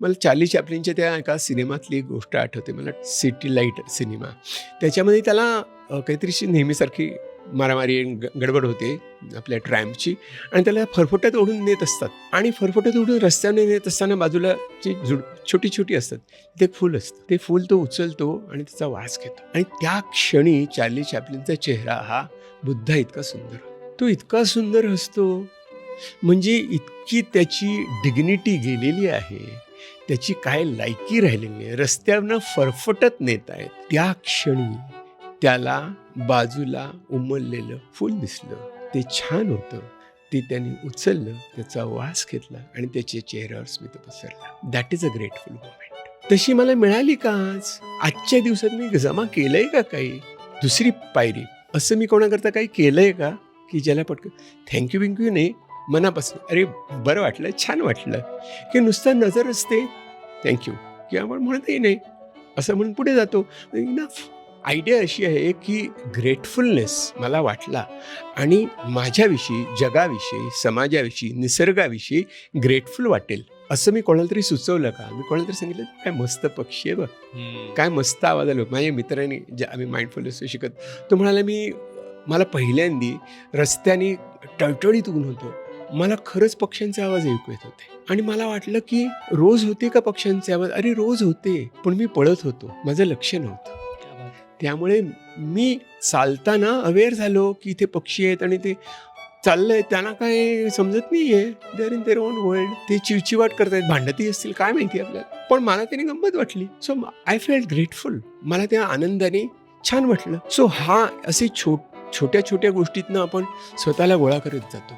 मला चार्ली चॅप्लिनच्या त्या एका सिनेमातली एक गोष्ट आठवते मला, सिटी लाईट सिनेमा. त्याच्यामध्ये त्याला काहीतरी नेहमीसारखी मारामारी गडबड होते आपल्या ट्रॅम्पची, आणि त्याला फरफट्यात ओढून नेत असतात, आणि फरफट्यात ओढून रस्त्याने नेत असताना बाजूला जी छोटी छोटी असतात ते फूल असतं, ते फूल तो उचलतो आणि त्याचा वास घेतो, आणि त्या क्षणी चार्ली चॅप्लिनचा चेहरा हा बुद्धा इतका सुंदर, तो इतका सुंदर हसतो, म्हणजे इतकी त्याची डिग्निटी गेलेली आहे, त्याची काय लायकी राहिलेली नाही. रस्त्यावरनं फरफटत नेत आहेत, त्या क्षणी त्याला बाजूला उमललेलं फूल दिसलं, ते छान होतं, ते त्यांनी उचललं, त्याचा वास घेतला आणि त्याच्या चेहऱ्यावर स्मित पसरला. That is a grateful moment. तशी मला मिळाली का आज? आजच्या दिवसात मी जमा केलंय का काही? दुसरी पायरी, असं मी कोणाकरता काही केलंय का की ज्याला पटकन थँक्यू बिंक्यू नाही, मनापासून अरे बरं वाटलं, छान वाटलं, की नुसतं नजर असते थँक्यू, की आपण म्हणतही नाही, असं म्हणून पुढे जातो. इनफ. आयडिया अशी आहे की ग्रेटफुलनेस मला वाटला आणि माझ्याविषयी, जगाविषयी, समाजाविषयी, निसर्गाविषयी ग्रेटफुल वाटेल असं मी कोणाला तरी सुचवलं का? मी कोणाला तरी सांगितलं काय मस्त पक्षी आहे बघ, काय मस्त आवाज आलो. माझ्या मित्राने जे आम्ही माइंडफुलनेस शिकत, तो म्हणाला मला पहिल्यांदी रस्त्याने टळटळीत ऊन होतं, मला खरंच पक्ष्यांचे आवाज ऐकू येत होते, आणि मला वाटलं की रोज होते का पक्ष्यांचे आवाज? अरे रोज होते, पण मी पळत होतो, माझं लक्ष नव्हतं. त्यामुळे मी चालताना अवेअर झालो की इथे पक्षी आहेत आणि ते चाललंय, त्यांना काय समजत नाहीये, they are in their own world, ते चिवचिवाट करतायत, भांडतही असतील, काय माहिती आपल्याला, पण मला त्याने गंमत वाटली. सो आय फेल्ट ग्रेटफुल, मला त्या आनंदाने छान वाटलं. सो हा असे छोट्या छोट्या गोष्टीतनं आपण स्वतःला गोळा करत जातो.